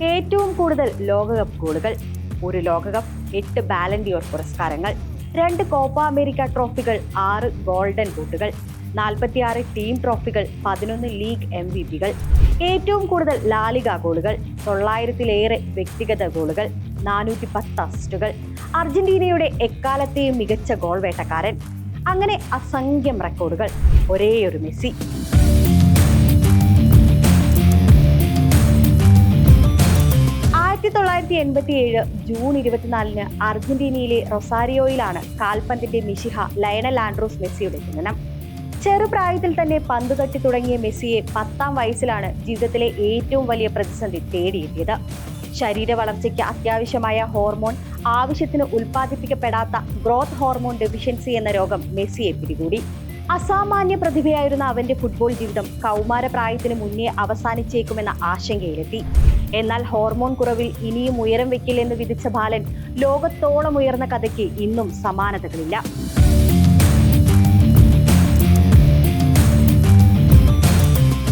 ഏറ്റവും കൂടുതൽ ലോകകപ്പ് ഗോളുകൾ, ഒരു ലോകകപ്പ്, 8 ബാലൻ ഡിയോർ പുരസ്കാരങ്ങൾ, 2 കോപ്പ അമേരിക്ക ട്രോഫികൾ, 6 ഗോൾഡൻ ബൂട്ടുകൾ, 46 ടീം ട്രോഫികൾ, 11 ലീഗ് MVP-കൾ, ഏറ്റവും കൂടുതൽ ലാലിഗ ഗോളുകൾ, 900-ലേറെ വ്യക്തിഗത ഗോളുകൾ, 410 അസിസ്റ്റുകൾ, അർജന്റീനയുടെ എക്കാലത്തെയും മികച്ച ഗോൾ വേട്ടക്കാരൻ, അങ്ങനെ അസംഖ്യം റെക്കോർഡുകൾ, ഒരേയൊരു മെസ്സി. 1987 ജൂൺ 24-ന് അർജന്റീനയിലെ റൊസാരിയോയിലാണ് കാൽപന്തിന്റെ മിശിഹ ലയണൽ ആൻഡ്രോസ് മെസ്സിയുടെ ജനനം. ചെറുപ്രായത്തിൽ തന്നെ പന്ത് തട്ടി തുടങ്ങിയ മെസ്സിയെ 10-ാം വയസ്സിലാണ് ജീവിതത്തിലെ ഏറ്റവും വലിയ പ്രതിസന്ധി തേടിയെത്തിയത്. ശരീര വളർച്ചയ്ക്ക് അത്യാവശ്യമായ ഹോർമോൺ ആവശ്യത്തിന് ഉൽപ്പാദിപ്പിക്കപ്പെടാത്ത ഗ്രോത്ത് ഹോർമോൺ ഡെഫിഷ്യൻസി എന്ന രോഗം മെസ്സിയെ പിടികൂടി. അസാമാന്യ പ്രതിഭയായിരുന്ന അവന്റെ ഫുട്ബോൾ ജീവിതം കൗമാരപ്രായത്തിന് മുന്നേ അവസാനിച്ചേക്കുമെന്ന ആശങ്കയിലെത്തി. എന്നാൽ ഹോർമോൺ കുറവിൽ ഇനിയും ഉയരം വെക്കില്ലെന്ന് വിധിച്ച ബാലൻ ലോകത്തോളം ഉയർന്ന കഥയ്ക്ക് ഇന്നും സമാനതകളില്ല.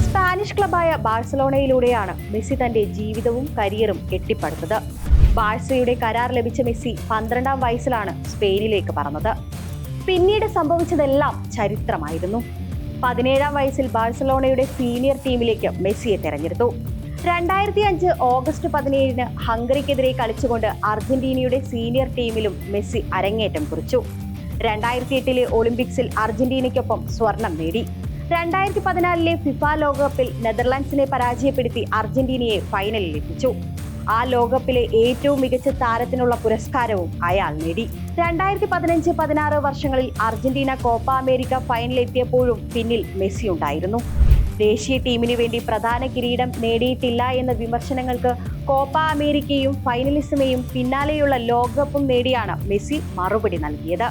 സ്പാനിഷ് ക്ലബായ ബാഴ്സലോണയിലൂടെയാണ് മെസ്സി തന്റെ ജീവിതവും കരിയറും കെട്ടിപ്പടുത്തത്. ബാഴ്സയുടെ കരാർ ലഭിച്ച മെസ്സി 12-ാം വയസ്സിലാണ് സ്പെയിനിലേക്ക് പറന്നത്. പിന്നീട് സംഭവിച്ചതെല്ലാം ചരിത്രമായിരുന്നു. 17-ാം വയസ്സിൽ ബാഴ്സലോണയുടെ സീനിയർ ടീമിലേക്ക് മെസ്സിയെ തെരഞ്ഞെടുത്തു. 2005 ഓഗസ്റ്റ് 17-ന് ഹംഗറിക്കെതിരെ കളിച്ചുകൊണ്ട് അർജന്റീനയുടെ സീനിയർ ടീമിലും മെസ്സി അരങ്ങേറ്റം കുറിച്ചു. 2008-ലെ ഒളിമ്പിക്സിൽ അർജന്റീനയ്ക്കൊപ്പം സ്വർണം നേടി. 2014-ലെ ഫിഫ ലോകകപ്പിൽ നെതർലാൻഡ്സിനെ പരാജയപ്പെടുത്തി അർജന്റീനയെ ഫൈനലിൽ എത്തിച്ചു. ആ ലോകകപ്പിലെ ഏറ്റവും മികച്ച താരത്തിനുള്ള പുരസ്കാരവും അയാൾ നേടി. 2015-16 വർഷങ്ങളിൽ അർജന്റീന കോപ്പ അമേരിക്ക ഫൈനലെത്തിയപ്പോഴും പിന്നിൽ മെസ്സി ഉണ്ടായിരുന്നു. ദേശീയ ടീമിന് വേണ്ടി പ്രധാന കിരീടം നേടിയിട്ടില്ല എന്ന വിമർശനങ്ങൾക്ക് കോപ്പ അമേരിക്കയും ഫൈനലിസമേയും പിന്നാലെയുള്ള ലോകകപ്പും നേടിയാണ് മെസ്സി മറുപടി നൽകിയത്.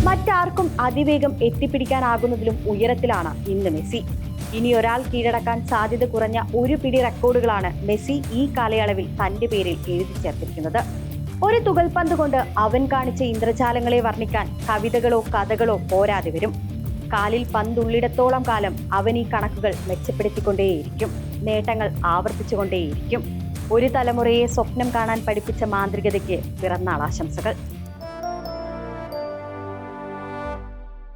മറ്റാർക്കും അതിവേഗം എത്തിപ്പിടിക്കാനാകുന്നതിലും ഉയരത്തിലാണ് ഇന്ന് മെസ്സി. ഇനി ഒരാൾ കീഴടക്കാൻ സാധ്യത കുറഞ്ഞ ഒരു പിടി റെക്കോർഡുകളാണ് മെസ്സി ഈ കാലയളവിൽ തന്റെ പേരിൽ എഴുതി ചേർത്തിരിക്കുന്നത്. ഒരു തുകൽപന്ത് കൊണ്ട് അവൻ കാണിച്ച ഇന്ദ്രജാലങ്ങളെ വർണ്ണിക്കാൻ കവിതകളോ കഥകളോ പോരാതെ വരും. കാലിൽ പന്തുള്ളിടത്തോളം കാലം അവൻ ഈ കണക്കുകൾ മെച്ചപ്പെടുത്തിക്കൊണ്ടേയിരിക്കും, നേട്ടങ്ങൾ ആവർത്തിച്ചുകൊണ്ടേയിരിക്കും. ഒരു തലമുറയെ സ്വപ്നം കാണാൻ പഠിപ്പിച്ച മാന്ത്രികതയ്ക്ക് പിറന്നാൾ ആശംസകൾ.